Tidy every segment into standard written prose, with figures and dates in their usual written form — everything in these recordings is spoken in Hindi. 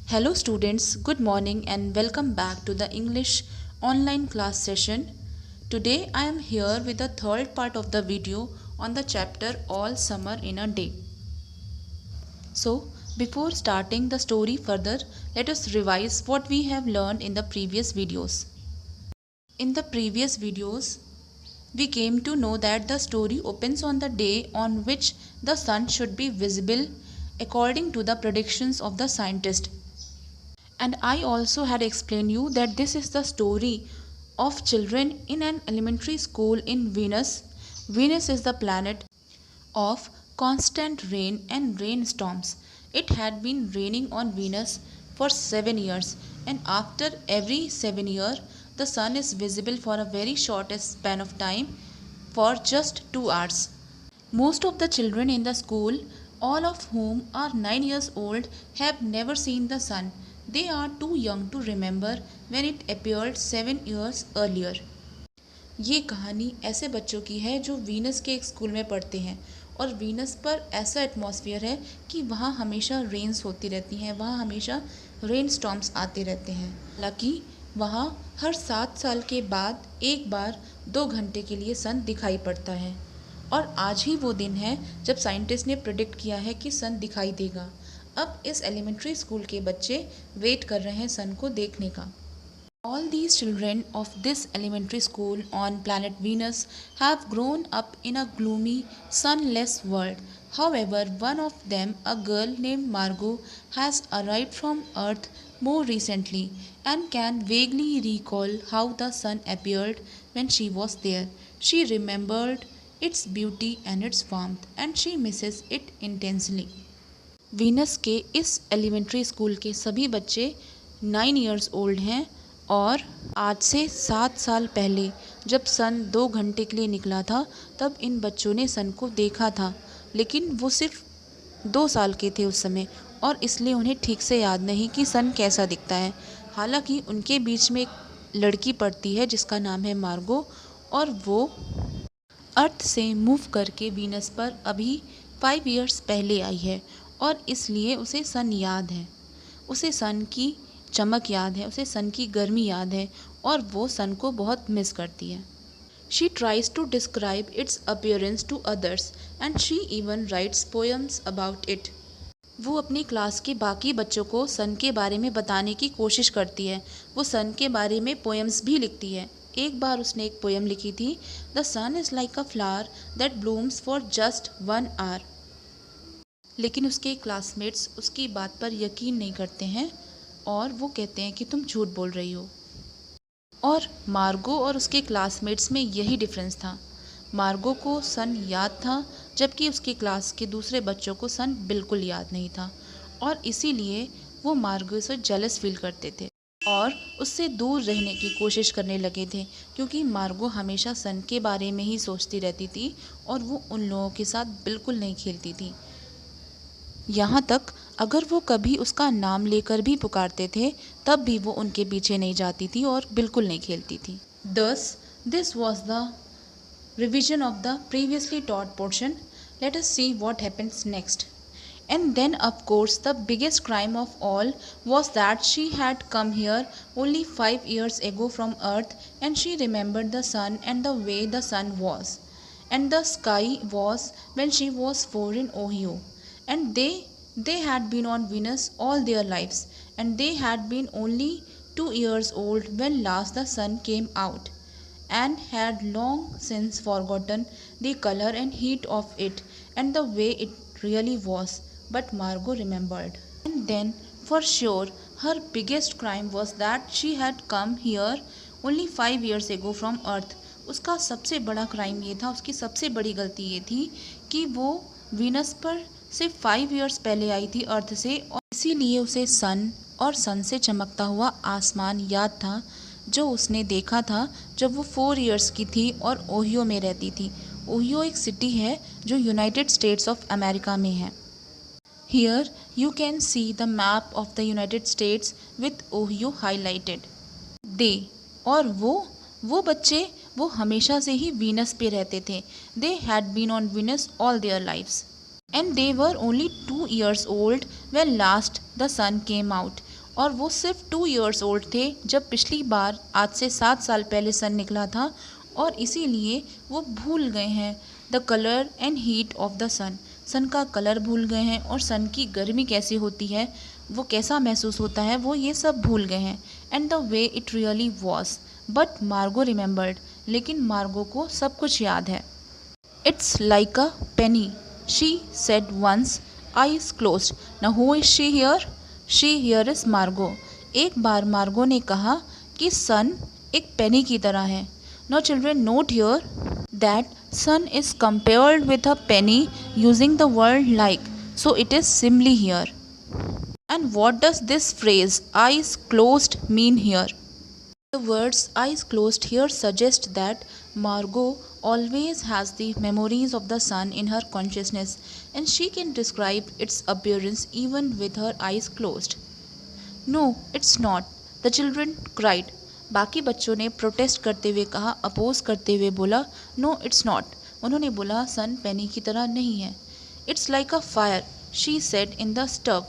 Hello students, good morning and welcome back to the English online class session. Today I am here with the third part of the video on the chapter All Summer in a Day. So, before starting the story further, let us revise what we have learned in the previous videos. In the previous videos, we came to know that the story opens on the day on which the sun should be visible according to the predictions of the scientist. And I also had explained you that this is the story of children in an elementary school in Venus. Venus is the planet of constant rain and rainstorms. It had been raining on Venus for 7 years, and after every 7 years the sun is visible for a very short span of time for just 2 hours. Most of the children in the school, all of whom are 9 years old, have never seen the sun. They are too young to remember when it appeared 7 years earlier. ये कहानी ऐसे बच्चों की है जो वीनस के एक स्कूल में पढ़ते हैं और वीनस पर ऐसा एटमॉस्फेयर है कि वहाँ हमेशा रेन्स होती रहती हैं, वहाँ हमेशा रेन स्टॉर्म्स आते रहते हैं। हालांकि वहाँ हर 7 साल के बाद एक बार 2 घंटे के लिए सन दिखाई पड़ता है और आज ही वो दिन है जब साइंटिस्ट ने प्रेडिक्ट किया है कि सन दिखाई देगा। अब इस एलिमेंट्री स्कूल के बच्चे वेट कर रहे हैं सन को देखने का। All these children of this elementary school on planet Venus have grown up in a gloomy, sunless world. However, one of them, a girl named Margot, has arrived from Earth more recently and can vaguely recall how the sun appeared when she was there. She remembered its beauty and its warmth, and she misses it intensely. Venus के इस एलिमेंट्री स्कूल के सभी बच्चे 9 इयर्स ओल्ड हैं और आज से 7 साल पहले जब सन 2 घंटे के लिए निकला था तब इन बच्चों ने सन को देखा था, लेकिन वो सिर्फ 2 साल के थे उस समय और इसलिए उन्हें ठीक से याद नहीं कि सन कैसा दिखता है। हालांकि उनके बीच में एक लड़की पड़ती है जिसका नाम है मार्गो और वो अर्थ से मूव करके वीनस पर अभी 5 इयर्स पहले आई है और इसलिए उसे सन याद है, उसे सन की चमक याद है, उसे सन की गर्मी याद है और वो सन को बहुत मिस करती है। She tries to describe its appearance to others and she even writes poems about it. वो अपनी क्लास के बाकी बच्चों को सन के बारे में बताने की कोशिश करती है। वो सन के बारे में पोएम्स भी लिखती है। एक बार उसने एक पोएम लिखी थी, the sun is like a flower that blooms for just 1 hour. लेकिन उसके क्लासमेट्स उसकी बात पर यकीन नहीं करते हैं और वो कहते हैं कि तुम झूठ बोल रही हो। और मार्गो और उसके क्लासमेट्स में यही डिफरेंस था। मार्गो को सन याद था जबकि उसके क्लास के दूसरे बच्चों को सन बिल्कुल याद नहीं था और इसीलिए वो मार्गो से जेलस फील करते थे और उससे दूर रहने की कोशिश करने लगे थे क्योंकि मार्गो हमेशा सन के बारे में ही सोचती रहती थी और वो उन लोगों के साथ बिल्कुल नहीं खेलती थी। यहाँ तक अगर वो कभी उसका नाम लेकर भी पुकारते थे तब भी वो उनके पीछे नहीं जाती थी और बिल्कुल नहीं खेलती थी। Thus, this was the revision of the previously taught portion. Let us see what happens next. And then of course the biggest crime of all was that she had come here only 5 years ago from Earth and she remembered the sun and the way the sun was and the sky was when she was 4 in Ohio. And they had been on Venus all their lives and they had been only 2 years old when last the sun came out and had long since forgotten the color and heat of it and the way it really was, but Margot remembered. And then for sure her biggest crime was that she had come here only 5 years ago from Earth. उसका सबसे बड़ा क्राइम ये था, उसकी सबसे बड़ी गलती ये थी कि वो वीनस पर सिर्फ 5 इयर्स पहले आई थी अर्थ से और इसीलिए उसे सन और सन से चमकता हुआ आसमान याद था जो उसने देखा था जब वो 4 इयर्स की थी और ओहियो में रहती थी। ओहियो एक सिटी है जो यूनाइटेड स्टेट्स ऑफ अमेरिका में है। Here you can see the map of the United States with Ohio highlighted. दे और वो बच्चे वो हमेशा से ही वीनस पे रहते थे। They had been on Venus all their lives and they were only 2 years old when last the sun came out और वो सिर्फ 2 ईयर्स ओल्ड थे जब पिछली बार आज से 7 साल पहले सन निकला था, और इसीलिए वो भूल गए हैं the colour and heat of the sun. Sun का कलर भूल गए हैं और सन की गर्मी कैसी होती है, वो कैसा महसूस होता है, वो ये सब भूल गए हैं। And the way it really was, but Margot remembered, लेकिन मार्गो को सब कुछ याद है। It's like a penny, she said once, eyes closed. Now who is she here? She here is Margot. एक बार मार्गो ने कहा कि सन एक पेनी की तरह है। Now children note here that sun is compared with a penny using the word like, so it is simile here. And what does this phrase eyes closed mean here? The words eyes closed here suggest that Margot always has the memories of the sun in her consciousness, and she can describe its appearance even with her eyes closed. No, it's not, the children cried. बाकी बच्चों ने प्रोटेस्ट करते हुए कहा, अपोज करते हुए बोला, नो इट्स नॉट। उन्होंने बोला सन पेनी की तरह नहीं है। It's like a fire, she said in the stove.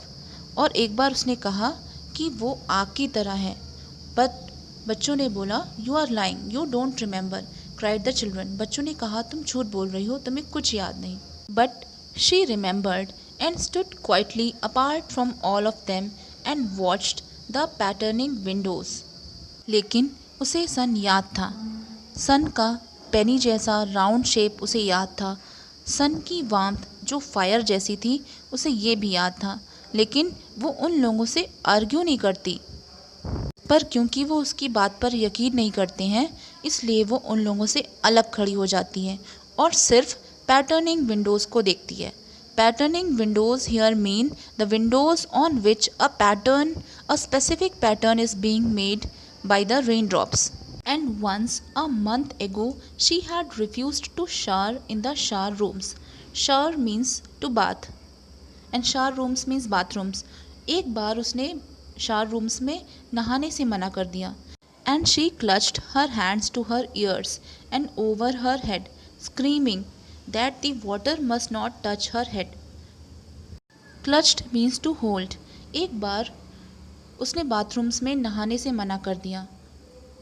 और एक बार उसने कहा कि वो आग की तरह है। बट बच्चों ने बोला, you are lying, you don't remember, cried the children. बच्चों ने कहा, तुम झूठ बोल रही हो, तुम्हें कुछ याद नहीं। But she remembered and stood quietly apart from all of them and watched the patterning Windows. लेकिन उसे सन याद था। सन का पेनी जैसा राउंड शेप उसे याद था। सन की वार्मथ जो फायर जैसी थी उसे ये भी याद था। लेकिन वो उन लोगों से आर्ग्यू नहीं करती, पर क्योंकि वो उसकी बात पर यकीन नहीं करते हैं, इसलिए वो उन लोगों से अलग खड़ी हो जाती है और सिर्फ पैटर्निंग विंडोज़ को देखती है। Patterning Windows here mean the Windows on which a pattern, a specific pattern is being made by the raindrops. And once a month ago she had refused to shower in the shower rooms. Shower means to bath and shower rooms means bathrooms. एक बार उसने shower rooms में नहाने से मना कर दिया। And she clutched her hands to her ears and over her head, screaming that the water must not touch her head. Clutched means to hold. एक बार उसने बाथरूम्स में नहाने से मना कर दिया,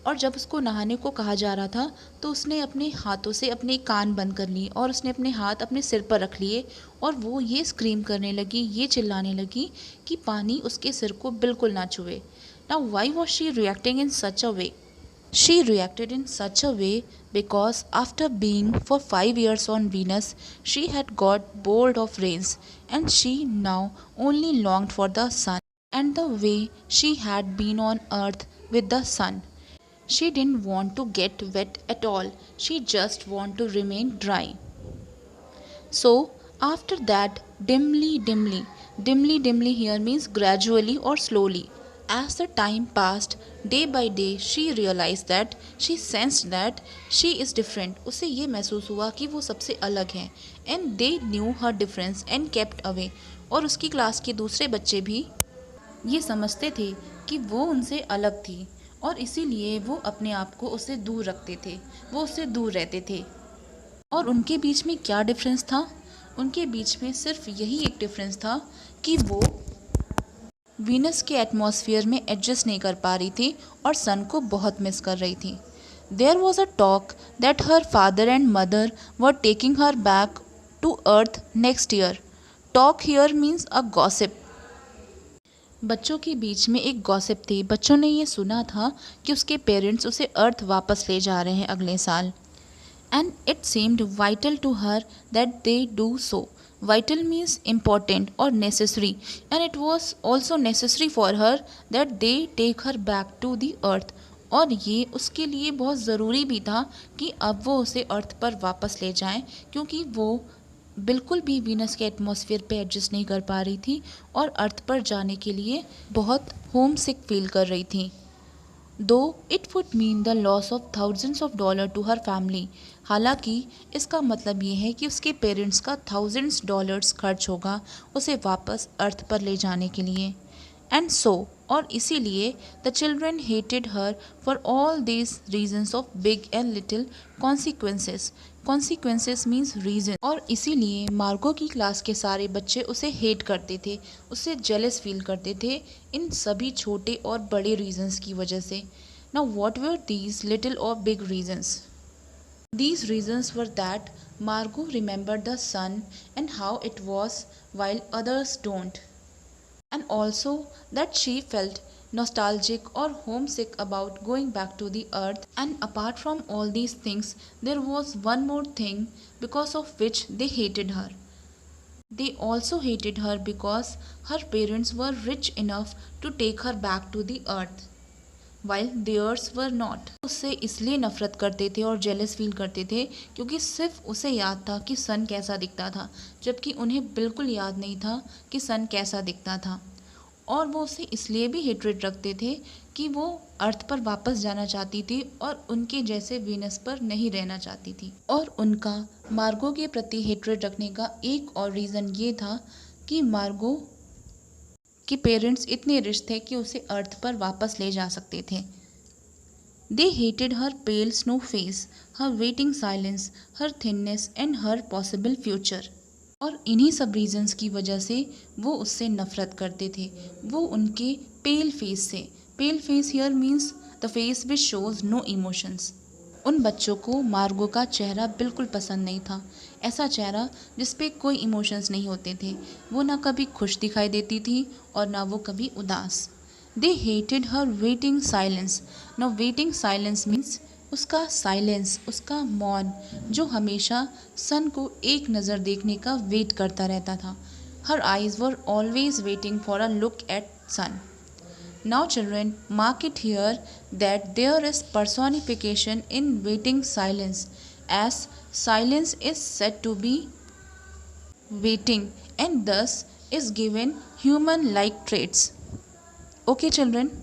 और जब उसको नहाने को कहा जा रहा था तो उसने अपने हाथों से अपने कान बंद कर लिए और उसने अपने हाथ अपने सिर पर रख लिए, और वो ये स्क्रीम करने लगी, ये चिल्लाने लगी कि पानी उसके सिर को बिल्कुल ना छुए। Now why was she reacting in such a way? She reacted in such a way because after being for 5 years on Venus, she had got bored of rains and she now only longed for the sun and the way she had been on earth with the sun. She didn't want to get wet at all, she just wanted to remain dry. So after that, dimly here means gradually or slowly. As the time passed, day by day, she realized that, she sensed that she is different. उसे ये महसूस हुआ कि वो सबसे अलग हैं. And they knew her difference and kept away. और उसकी क्लास के दूसरे बच्चे भी ये समझते थे कि वो उनसे अलग थी और इसीलिए वो अपने आप को उससे दूर रखते थे, वो उससे दूर रहते थे। और उनके बीच में क्या डिफरेंस था? उनके बीच में सिर्फ यही एक डिफरेंस था कि वो वीनस के एटमॉस्फेयर में एडजस्ट नहीं कर पा रही थी और सन को बहुत मिस कर रही थी। There was a talk that her father and mother were taking her back to earth next year. Talk here means a gossip. बच्चों के बीच में एक गॉसिप थी। बच्चों ने ये सुना था कि उसके पेरेंट्स उसे अर्थ वापस ले जा रहे हैं अगले साल। And it seemed vital to her that they do so. Vital means important और necessary, and it was also necessary for her that they take her back to the earth. और ये उसके लिए बहुत ज़रूरी भी था कि अब वो उसे अर्थ पर वापस ले जाएं, क्योंकि वो बिल्कुल भी वीनस के एटमॉस्फेयर पे एडजस्ट नहीं कर पा रही थी और अर्थ पर जाने के लिए बहुत होम सिक फील कर रही थी। Though it would mean the loss of thousands of dollar to her family. हालांकि इसका मतलब ये है कि उसके पेरेंट्स का थाउजेंड्स डॉलर्स खर्च होगा उसे वापस अर्थ पर ले जाने के लिए। एंड सो, और इसीलिए the children hated her for all these reasons of big and little consequences. Consequences means reason, और इसीलिए मार्गो की क्लास के सारे बच्चे उसे हेट करते थे, उससे जेलस फील करते थे इन सभी छोटे और बड़े रीजंस की वजह से। Now what were these little और big reasons? These reasons were that Margot remembered the sun and how it was while others don't, and also that she felt nostalgic or homesick about going back to the earth. And apart from all these things, there was one more thing because of which they hated her. They also hated her because her parents were rich enough to take her back to the earth, while theirs were not. उससे इसलिए नफरत करते थे और जेलस फील करते थे क्योंकि सिर्फ उसे याद था कि सन कैसा दिखता था, जबकि उन्हें बिल्कुल याद नहीं था कि सन कैसा दिखता था। और वो उसे इसलिए भी हेट्रेड रखते थे कि वो अर्थ पर वापस जाना चाहती थी और उनके जैसे वीनस पर नहीं रहना चाहती थी। और उनका मार्गो के प्रति हेट्रेड रखने का एक और रीज़न ये था कि मार्गो कि पेरेंट्स इतने रिच थे कि उसे अर्थ पर वापस ले जा सकते थे। They hated her pale snow face, her waiting silence, her thinness and her possible future. और इन्हीं सब रीजंस की वजह से वो उससे नफरत करते थे, वो उनके पेल फेस से। Pale face here means the face which shows no emotions. उन बच्चों को मार्गो का चेहरा बिल्कुल पसंद नहीं था, ऐसा चेहरा जिस पे कोई इमोशंस नहीं होते थे। वो ना कभी खुश दिखाई देती थी और ना वो कभी उदास। दे हेटेड हर waiting silence. Now waiting silence means उसका साइलेंस, उसका मौन, जो हमेशा सन को एक नज़र देखने का वेट करता रहता था। Her eyes were always waiting for a look at sun. Now children, mark it here that there is personification in waiting silence, as silence is said to be waiting and thus is given human-like traits. Okay children?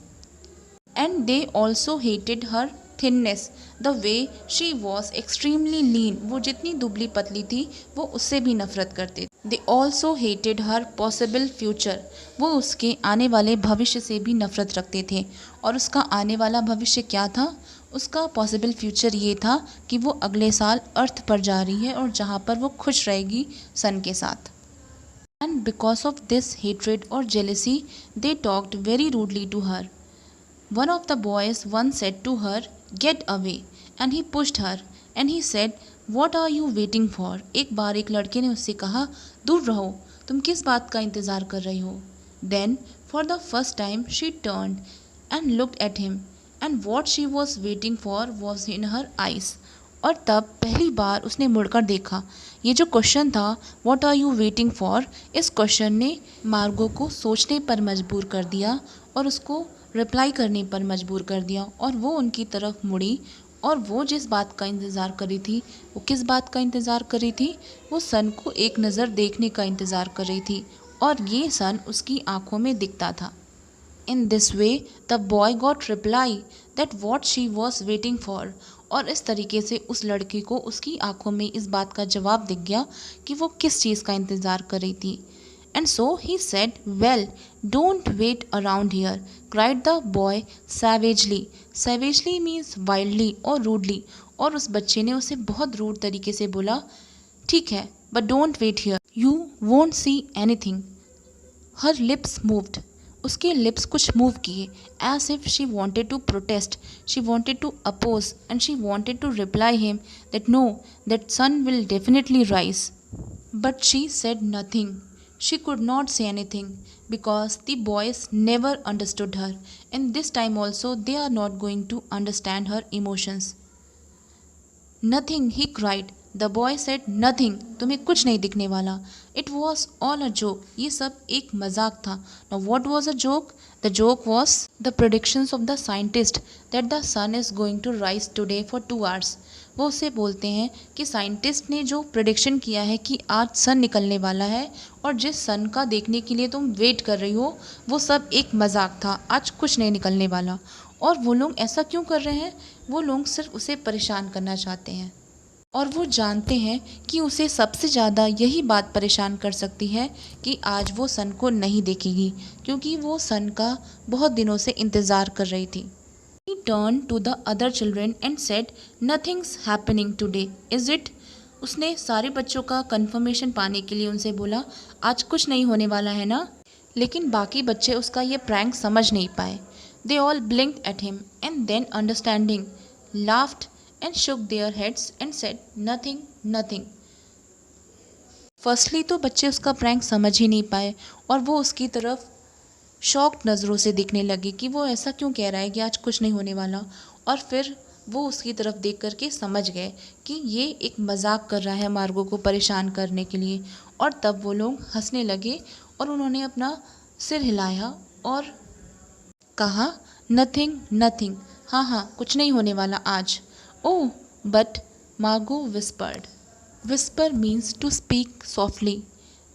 And they also hated her thinness, the way she was extremely lean. वो जितनी दुबली पतली थी वो उससे भी नफरत करते। They also hated her possible future. वो उसके आने वाले भविष्य से भी नफरत रखते थे। और उसका आने वाला भविष्य क्या था? उसका पॉसिबल फ्यूचर ये था कि वो अगले साल अर्थ पर जा रही है और जहाँ पर वो खुश रहेगी सन के साथ। And because of this hatred or jealousy, they talked very rudely to her. One of the boys once said to her, "Get away," and he pushed her, and he said, "What are you waiting for?" एक बार एक लड़के ने उससे कहा, दूर रहो, तुम किस बात का इंतज़ार कर रही हो? Then, for the first time, she turned and looked at him, and what she was waiting for was in her eyes. और तब पहली बार उसने मुड़कर देखा। ये जो क्वेश्चन था, "What are you waiting for?" इस क्वेश्चन ने मार्गो को सोचने पर मजबूर कर दिया और उसको रिप्लाई करने पर मजबूर कर दिया। और वो उनकी तरफ मुड़ी और वो जिस बात का इंतज़ार कर रही थी, वो किस बात का इंतज़ार कर रही थी? वो सन को एक नज़र देखने का इंतज़ार कर रही थी और ये सन उसकी आंखों में दिखता था। In this way the boy got reply that what she was waiting for. और इस तरीके से उस लड़की को उसकी आंखों में इस बात का जवाब दिख गया कि वो किस चीज़ का इंतज़ार कर रही थी। And so he said, "Well, don't wait around here," cried the boy savagely. Savagely means wildly or rudely. और उस बच्चे ने उसे बहुत रूड तरीके से बोला, ठीक है, but don't wait here. You won't see anything. Her lips moved. उसके lips कुछ मूव किए, as if she wanted to protest, she wanted to oppose, and she wanted to reply him that no, that sun will definitely rise. But she said nothing. She could not say anything because the boys never understood her, and this time also they are not going to understand her emotions. Nothing, he cried. The boy said, nothing. तुम्हें कुछ नहीं दिखने वाला. It was all a joke. ये सब एक मजाक था. Now what was a joke? The joke was the predictions of the scientist that the sun is going to rise today for 2 hours. वो उसे बोलते हैं कि साइंटिस्ट ने जो प्रेडिक्शन किया है कि आज सन निकलने वाला है और जिस सन का देखने के लिए तुम वेट कर रही हो वो सब एक मजाक था, आज कुछ नहीं निकलने वाला। और वो लोग ऐसा क्यों कर रहे हैं? वो लोग सिर्फ उसे परेशान करना चाहते हैं और वो जानते हैं कि उसे सबसे ज़्यादा यही बात परेशान कर सकती है कि आज वो सन को नहीं देखेगी, क्योंकि वो सन का बहुत दिनों से इंतज़ार कर रही थी। He turned to the other children and said, "Nothing's happening today, is it?" उसने सारे बच्चों का कंफर्मेशन पाने के लिए उनसे बोला, आज कुछ नहीं होने वाला है ना। लेकिन बाकी बच्चे उसका ये प्रैंक समझ नहीं पाए। They all blinked at him and then understanding laughed and shook their heads and said nothing nothing. Firstly तो बच्चे उसका प्रैंक समझ ही नहीं पाए और वो उसकी तरफ शॉक्ड नज़रों से देखने लगे कि वो ऐसा क्यों कह रहा है कि आज कुछ नहीं होने वाला। और फिर वो उसकी तरफ देख कर के समझ गए कि ये एक मजाक कर रहा है मार्गो को परेशान करने के लिए। और तब वो लोग हंसने लगे और उन्होंने अपना सिर हिलाया और कहा, नथिंग नथिंग, हाँ हाँ कुछ नहीं होने वाला आज। Oh but, Margot whispered. Whisper means to speak softly.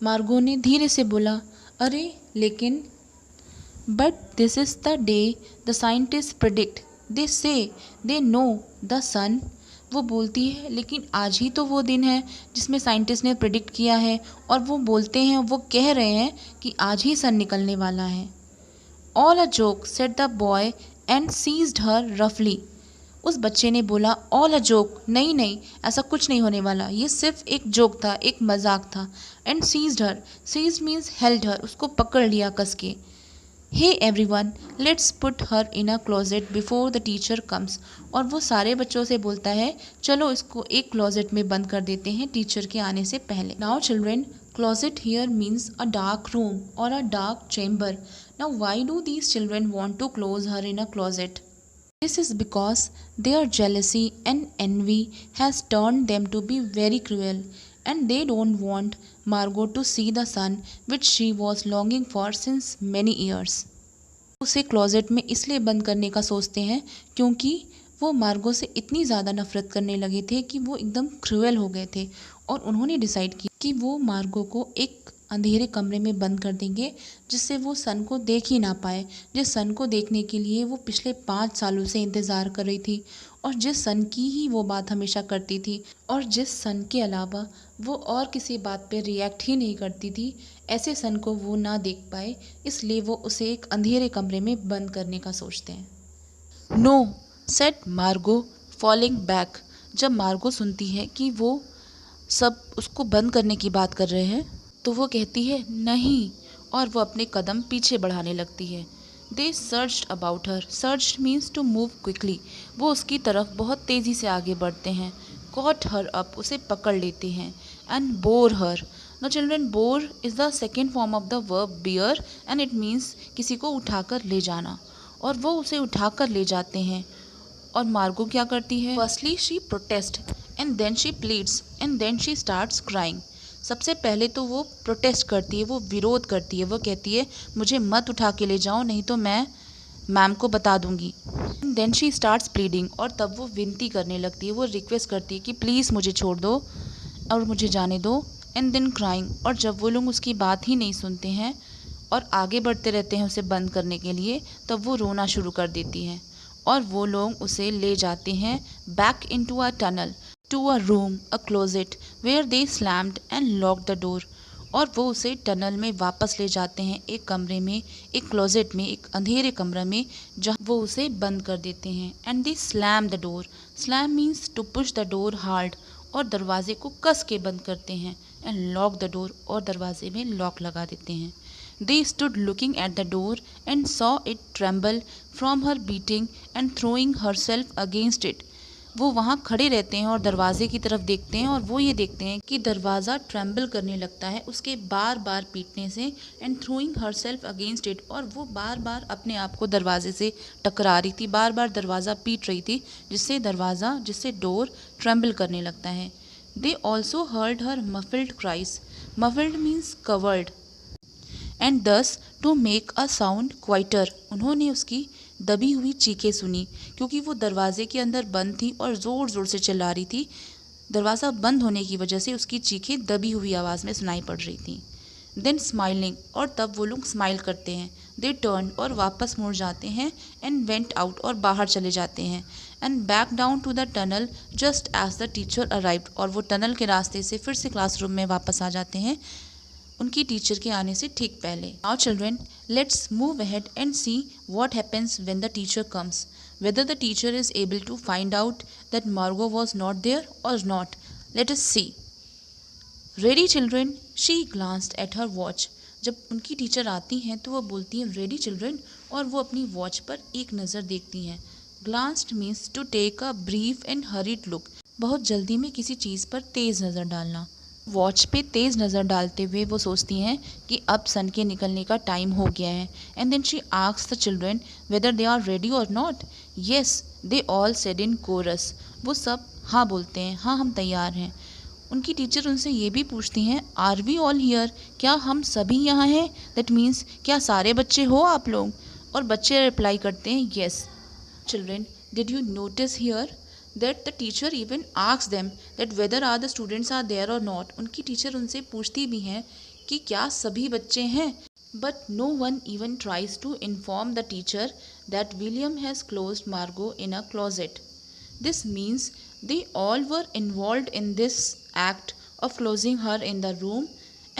Margot ने धीरे से बोला, अरे लेकिन, but this is the day the scientist predict, they say they know the सन। वो बोलती है लेकिन आज ही तो वो दिन है जिसमें साइंटिस्ट ने प्रिडिक्ट किया है, और वो बोलते हैं, वो कह रहे हैं कि आज ही सन निकलने वाला है। All a joke said the boy and seized her रफली। उस बच्चे ने बोला, ऑल अ जोक, नहीं नहीं ऐसा कुछ नहीं होने वाला, ये सिर्फ एक जोक था, एक मजाक था। And seized her, seized means held her, उसको पकड़ लिया कस के। Hey everyone, let's put her in a closet before the teacher comes. और वो सारे बच्चों से बोलता है, चलो इसको एक क्लोजेट में बंद कर देते हैं टीचर के आने से पहले। Now children, closet here means a dark room और a dark chamber. Now why do these children want to close her in a closet? This is because their jealousy and envy has turned them to be very cruel, and they don't want Margot to see the sun which she was longing for since many years. उसे क्लोजेट में इसलिए बंद करने का सोचते हैं क्योंकि वो मार्गो से इतनी ज़्यादा नफरत करने लगे थे कि वो एकदम क्रूएल हो गए थे, और उन्होंने डिसाइड किया कि वो मार्गो को एक अंधेरे कमरे में बंद कर देंगे जिससे वो सन को देख ही ना पाए, जिस सन को देखने के लिए वो पिछले 5 सालों से इंतज़ार कर रही थी, और जिस सन की ही वो बात हमेशा करती थी, और जिस सन के अलावा वो और किसी बात पे रिएक्ट ही नहीं करती थी। ऐसे सन को वो ना देख पाए, इसलिए वो उसे एक अंधेरे कमरे में बंद करने का सोचते हैं। नो सेड मार्गो फॉलिंग बैक। जब मार्गो सुनती है कि वो सब उसको बंद करने की बात कर रहे हैं तो वो कहती है नहीं, और वो अपने कदम पीछे बढ़ाने लगती है। They searched about her, searched means to move quickly. वो उसकी तरफ बहुत तेज़ी से आगे बढ़ते हैं। कॉट हर अप, उसे पकड़ लेते हैं। And bore her. Now children, bore is the second form of the verb bear and it means किसी को उठाकर ले जाना, और वो उसे उठाकर ले जाते हैं। और मार्गो क्या करती है? Firstly she protest and then she pleads and then she starts crying. सबसे पहले तो वो प्रोटेस्ट करती है, वो विरोध करती है, वो कहती है मुझे मत उठा के ले जाओ नहीं तो मैं मैम को बता दूंगी। देन शी स्टार्ट्स प्लीडिंग, और तब वो विनती करने लगती है, वो रिक्वेस्ट करती है कि प्लीज़ मुझे छोड़ दो और मुझे जाने दो। एंड देन क्राइंग, और जब वो लोग उसकी बात ही नहीं सुनते हैं और आगे बढ़ते रहते हैं उसे बंद करने के लिए, तब वो रोना शुरू कर देती हैं, और वो लोग उसे ले जाते हैं back into a tunnel, to a room, a closet, where they slammed and lock the door. और वो उसे टनल में वापस ले जाते हैं, एक कमरे में, एक क्लोजेट में, एक अंधेरे कमरे में, जहाँ वो उसे बंद कर देते हैं। And they slam the door, slam means to push the door hard, और दरवाजे को कस के बंद करते हैं। एंड लॉक द डोर, और दरवाजे में लॉक लगा देते हैं। They stood looking at the door and saw it tremble from her beating and throwing herself against it. वो वहाँ खड़े रहते हैं और दरवाजे की तरफ देखते हैं, और वो ये देखते हैं कि दरवाज़ा ट्रेम्बल करने लगता है उसके बार बार पीटने से। And throwing herself against it, और वो बार बार अपने आप को दरवाजे से टकरा रही थी, बार बार दरवाज़ा पीट रही थी, जिससे डोर ट्रेम्बल करने लगता है। They also heard her muffled cries, muffled means covered, and thus to make a sound quieter. उन्होंने उसकी दबी हुई चीखें सुनी क्योंकि वो दरवाजे के अंदर बंद थी और ज़ोर ज़ोर से चिल्ला रही थी। दरवाज़ा बंद होने की वजह से उसकी चीखें दबी हुई आवाज़ में सुनाई पड़ रही थी। देन स्माइलिंग, और तब वो लोग स्माइल करते हैं। दे टर्न, और वापस मुड़ जाते हैं। एंड वेंट आउट, और बाहर चले जाते हैं। And back down to the tunnel just as the teacher arrived, और वो टनल के रास्ते से फिर से क्लासरूम में वापस आ जाते हैं उनकी टीचर के आने से ठीक पहले। Now children, let's move ahead and see what happens when the teacher comes, whether the teacher is able to find out that Margot was not there or not. Let us see. Ready children, she glanced at her watch. जब उनकी टीचर आती हैं तो वो बोलती हैं रेडी चिल्ड्रन, और वो अपनी वॉच पर एक नज़र देखती हैं। Glanced means to take a brief and hurried look, बहुत जल्दी में किसी चीज़ पर तेज़ नज़र डालना। वॉच पे तेज़ नज़र डालते हुए वो सोचती हैं कि अब सन के निकलने का टाइम हो गया है। And then she asks the children whether they are ready और not. Yes they all said in chorus. वो सब हाँ बोलते हैं, हाँ हम तैयार हैं। उनकी टीचर उनसे ये भी पूछती हैं आर वी ऑल हियर, क्या हम सभी यहाँ हैं? दैट मीन्स क्या सारे बच्चे हो आप लोग? और बच्चे रिप्लाई करते हैं yes. Children, did you notice here that the teacher even asks them that whether are the students are there or not. उनकी टीचर उनसे पूछती भी हैं कि क्या सभी बच्चे हैं। But no one even tries to inform the teacher that William has closed Margot in a closet. This means they all were involved in this act of closing her in the room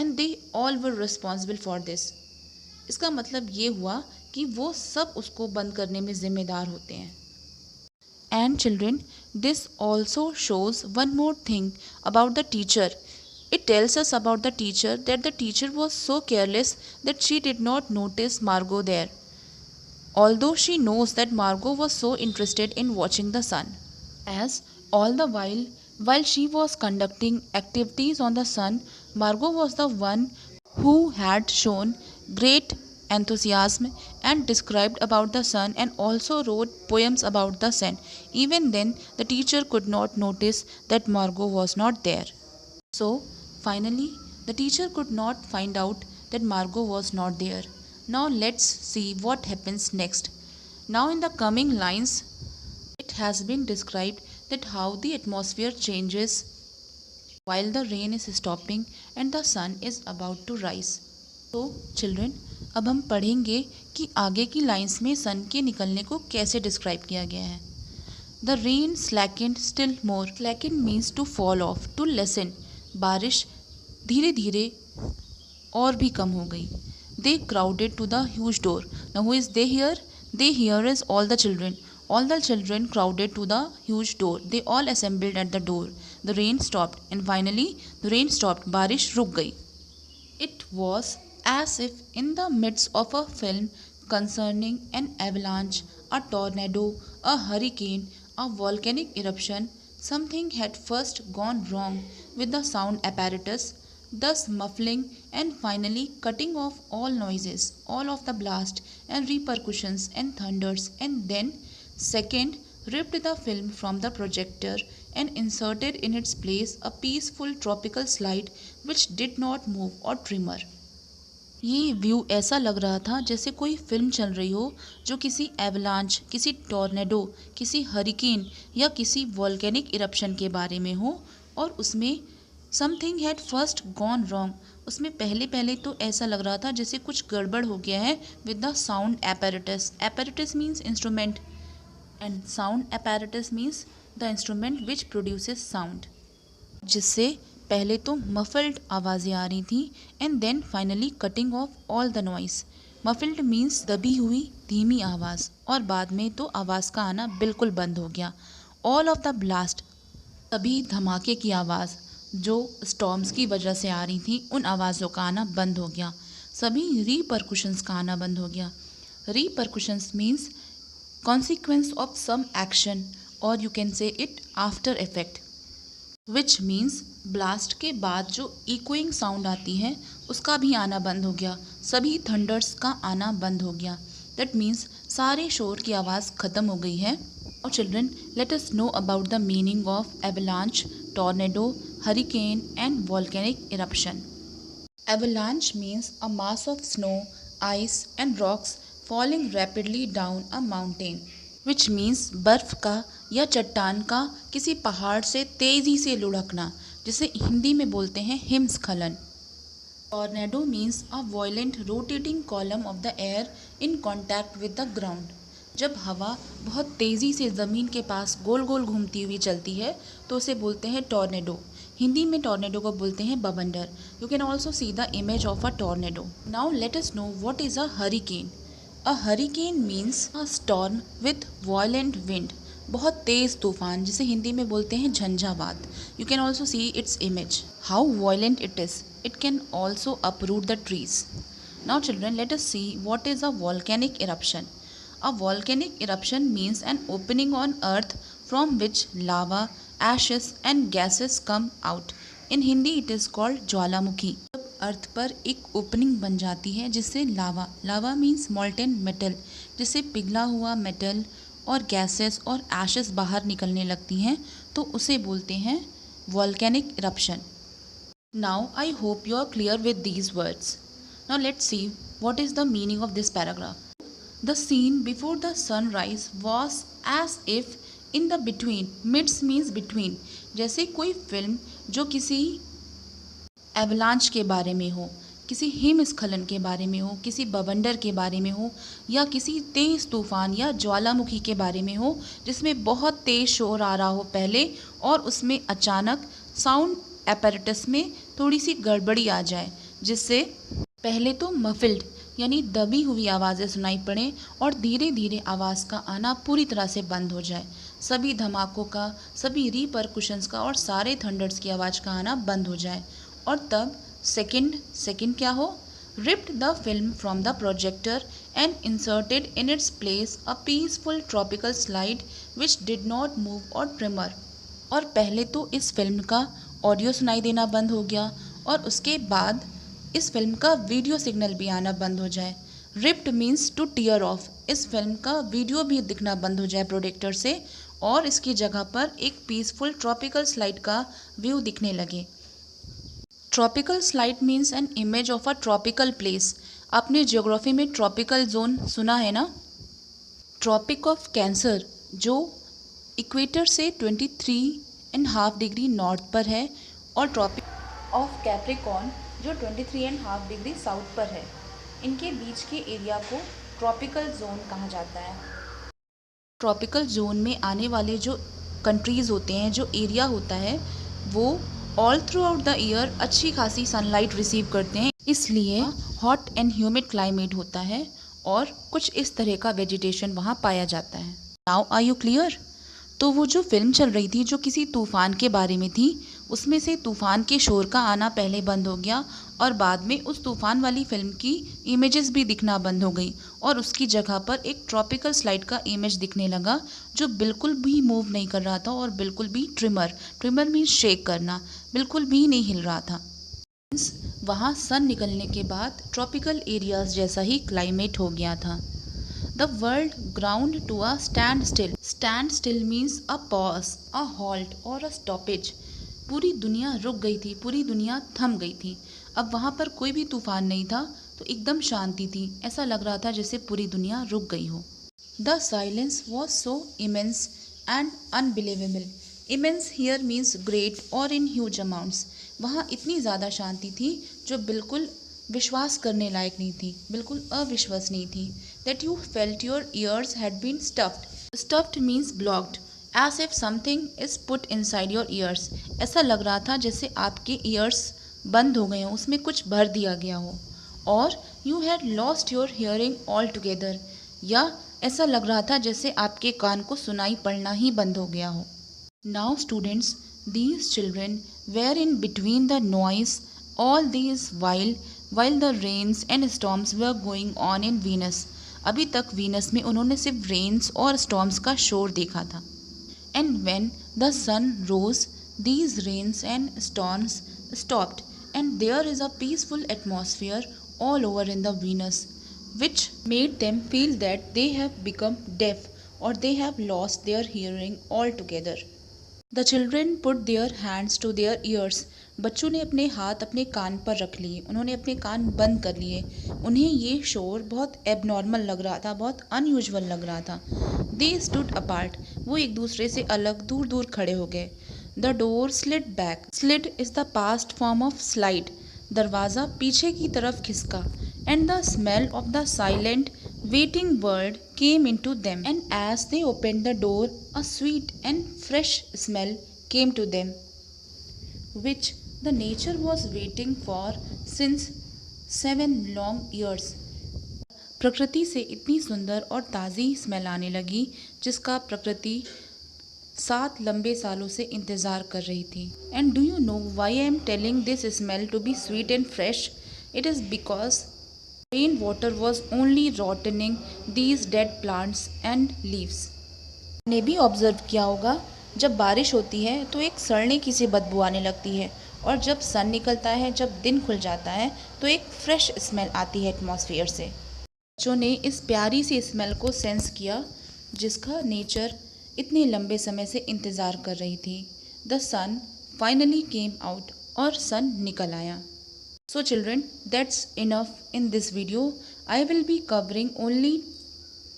and they all were responsible for this. इसका मतलब ये हुआ कि वो सब उसको बंद करने में जिम्मेदार होते हैं। And children, this also shows one more thing about the teacher. It tells us about the teacher that the teacher was so careless that she did not notice Margot there, although she knows that Margot was so interested in watching the sun. As all the while she was conducting activities on the sun, Margot was the one who had shown great enthusiasm and described about the sun and also wrote poems about the sun. Even then, the teacher could not notice that Margot was not there. So, finally, the teacher could not find out that Margot was not there. Now, let's see what happens next. Now, in the coming lines, it has been described that how the atmosphere changes while the rain is stopping and the sun is about to rise. तो children, अब हम पढ़ेंगे कि आगे की लाइंस में सन के निकलने को कैसे डिस्क्राइब किया गया है। The rain slackened still more. Slacken means to fall off, to lessen. बारिश धीरे धीरे और भी कम हो गई। They crowded to the huge door. Now who is they here? They here is all the children. All the children crowded to the huge door. They all assembled at the door. The rain stopped and finally the rain stopped. बारिश रुक गई. It was as if in the midst of a film concerning an avalanche, a tornado, a hurricane, a volcanic eruption, something had first gone wrong with the sound apparatus, thus muffling and finally cutting off all noises, all of the blast and repercussions and thunders, and then second, ripped the film from the projector and inserted in its place a peaceful tropical slide which did not move or tremor. ये व्यू ऐसा लग रहा था जैसे कोई फिल्म चल रही हो जो किसी एवलांच, किसी टॉर्नेडो, किसी हरिकेन या किसी वॉल्केनिक इरप्शन के बारे में हो और उसमें something had first gone wrong. उसमें पहले तो ऐसा लग रहा था जैसे कुछ गड़बड़ हो गया है with the sound apparatus. Apparatus means instrument and sound apparatus means the instrument which produces sound, जिससे पहले तो muffled आवाज़ें आ रही थी and then finally cutting off all the noise. muffled means दबी हुई धीमी आवाज़ और बाद में तो आवाज़ का आना बिल्कुल बंद हो गया. all of the blast, सभी धमाके की आवाज़ जो storms की वजह से आ रही थी उन आवाज़ों का आना बंद हो गया. सभी repercussions का आना बंद हो गया. repercussions means consequence of some action or you can say it after effect, which means blast के बाद जो echoing sound आती है उसका भी आना बंद हो गया. सभी thunders का आना बंद हो गया. that means सारे शोर की आवाज़ ख़त्म हो गई है. Now children, let us know about the meaning of avalanche, tornado, hurricane and volcanic eruption. Avalanche means a mass of snow, ice and rocks falling rapidly down a mountain, which means बर्फ का या चट्टान का किसी पहाड़ से तेज़ी से लुढ़कना, जिसे हिंदी में बोलते हैं हिमस्खलन. Tornado means a violent rotating column of the air in contact with the ground. जब हवा बहुत तेज़ी से ज़मीन के पास गोल गोल घूमती हुई चलती है तो उसे बोलते हैं टॉर्नेडो. हिंदी में टॉर्नेडो को बोलते हैं बवंडर. You can also see the image of a tornado. Now let us know what is a hurricane. A hurricane means a storm with violent wind, बहुत तेज़ तूफान, जिसे हिंदी में बोलते हैं झंझावात. You can also see its image. How violent it is. It can also uproot the trees. Now children, let us see what is a volcanic eruption. A volcanic eruption means an opening on earth from which lava, ashes and gases come out. In Hindi it is called ज्वालामुखी. जब अर्थ पर एक ओपनिंग बन जाती है जिससे लावा मीन्स मॉल्टेन मेटल, जिससे पिघला हुआ मेटल और गैसेस और एशेस बाहर निकलने लगती हैं, तो उसे बोलते हैं volcanic eruption. Now I hope you are clear with these words. Now let's see what is the meaning of this paragraph. The scene before the sunrise was as if in the between. Midst means between. जैसे कोई फिल्म जो किसी एवलांच के बारे में हो, किसी हिमस्खलन के बारे में हो, किसी बवंडर के बारे में हो, या किसी तेज़ तूफान या ज्वालामुखी के बारे में हो, जिसमें बहुत तेज़ शोर आ रहा हो पहले और उसमें अचानक साउंड एपैरेटस में थोड़ी सी गड़बड़ी आ जाए, जिससे पहले तो मफिल्ड यानी दबी हुई आवाज़ें सुनाई पड़ें और धीरे धीरे आवाज़ का आना पूरी तरह से बंद हो जाए. सभी धमाकों का, सभी रिपरकुशंस का और सारे थंडर्स की आवाज़ का आना बंद हो जाए. और तब सेकंड क्या हो? ripped the film from the projector and inserted in its place a peaceful tropical slide which did not move or tremor. और पहले तो इस फिल्म का ऑडियो सुनाई देना बंद हो गया और उसके बाद इस फिल्म का वीडियो सिग्नल भी आना बंद हो जाए. Ripped means to tear off. इस फिल्म का वीडियो भी दिखना बंद हो जाए प्रोजेक्टर से और इसकी जगह पर एक पीसफुल ट्रॉपिकल स्लाइड का व्यू दिखने लगे. Tropical slide means an image of a tropical place. आपने ज्योग्राफी में ट्रॉपिकल जोन सुना है ना? ट्रॉपिक ऑफ कैंसर जो इक्वेटर से 23.5 डिग्री नॉर्थ पर है और ट्रॉपिक ऑफ कैप्रिकॉर्न जो 23.5 डिग्री साउथ पर है. इनके बीच के एरिया को ट्रॉपिकल जोन कहा जाता है. ट्रॉपिकल जोन में आने वाले जो कंट्रीज़ होते हैं, जो एरिया होता है, वो all through out the year अच्छी खासी सनलाइट रिसीव करते हैं, इसलिए हॉट एंड ह्यूमिड क्लाइमेट होता है और कुछ इस तरह का वेजिटेशन वहाँ पाया जाता है. Now are you clear? तो वो जो फिल्म चल रही थी जो किसी तूफ़ान के बारे में थी, उसमें से तूफ़ान के शोर का आना पहले बंद हो गया और बाद में उस तूफ़ान वाली फिल्म की इमेजेस भी दिखना बंद हो गई और उसकी जगह पर एक ट्रॉपिकल स्लाइड का इमेज दिखने लगा जो बिल्कुल भी मूव नहीं कर रहा था और बिल्कुल भी ट्रिमर मीन्स शेक करना, बिल्कुल भी नहीं हिल रहा था. वहाँ सन निकलने के बाद ट्रॉपिकल एरियाज जैसा ही क्लाइमेट हो गया था. The world ground to a standstill. Standstill means a pause, a halt or a stoppage. पूरी दुनिया रुक गई थी, पूरी दुनिया थम गई थी. अब वहाँ पर कोई भी तूफान नहीं था तो एकदम शांति थी. ऐसा लग रहा था जैसे पूरी दुनिया रुक गई हो. The silence was so immense and unbelievable. Immense here means great or in huge amounts. वहाँ इतनी ज़्यादा शांति थी जो बिल्कुल विश्वास करने लायक नहीं थी, बिल्कुल अविश्वसनीय थी. That you felt your ears had been stuffed. Stuffed means blocked. As if something is put inside your ears. ऐसा लग रहा था जैसे आपके ears बंद हो गए हों, उसमें कुछ भर दिया गया हो. और you had lost your hearing altogether. या ऐसा लग रहा था जैसे आपके कान को सुनाई पड़ना ही बंद हो गया हो. Now students, these children were in between the noise all these while the rains and storms were going on in Venus. अभी तक वीनस में उन्होंने सिर्फ रेन्स और स्टॉर्म्स का शोर देखा था. And when the sun rose these rains and storms stopped and there is a peaceful atmosphere all over in the Venus which made them feel that they have become deaf और they have lost their hearing all together. The children put their hands to their ears. बच्चों ने अपने हाथ अपने कान पर रख लिए, उन्होंने अपने कान बंद कर लिए. उन्हें ये शोर बहुत एबनॉर्मल लग रहा था, बहुत अनयूजुअल लग रहा था. They stood apart. वो एक दूसरे से अलग दूर दूर खड़े हो गए. The door slid back. Slid is the past form of slide. दरवाज़ा पीछे की तरफ खिसका. And the smell of the silent waiting world came into them, and as they opened the door a sweet and fresh smell came to them which the nature was waiting for since 7 long years. प्रकृति से इतनी सुंदर और ताज़ी स्मेल आने लगी जिसका प्रकृति 7 लंबे सालों से इंतज़ार कर रही थी। And do you know why I am telling this smell to be sweet and fresh? It is because rain water was only rotting these dead plants and leaves. ने भी ऑब्जर्व किया होगा, जब बारिश होती है तो एक सड़ने की सी बदबू आने लगती है, और जब सन निकलता है, जब दिन खुल जाता है, तो एक फ्रेश स्मेल आती है एटमॉस्फेयर से। बच्चों ने इस प्यारी सी स्मेल को सेंस किया जिसका नेचर इतने लंबे समय से इंतज़ार कर रही थी। The sun finally came out, और सन निकल आया। So children, that's enough in this video. I will be covering only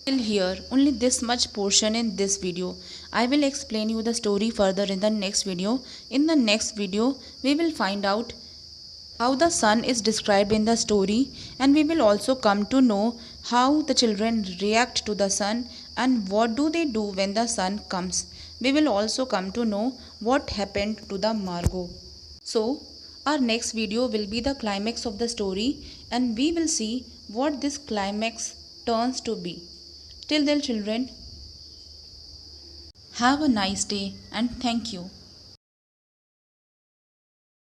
till here, only this much portion in this video. I will explain you the story further in the next video. In the next video, we will find out how the sun is described in the story, and we will also come to know how the children react to the sun and what do they do when the sun comes. We will also come to know what happened to the Margot. So our next video will be the climax of the story, and we will see what this climax turns to be. Till then children, have a nice day and thank you.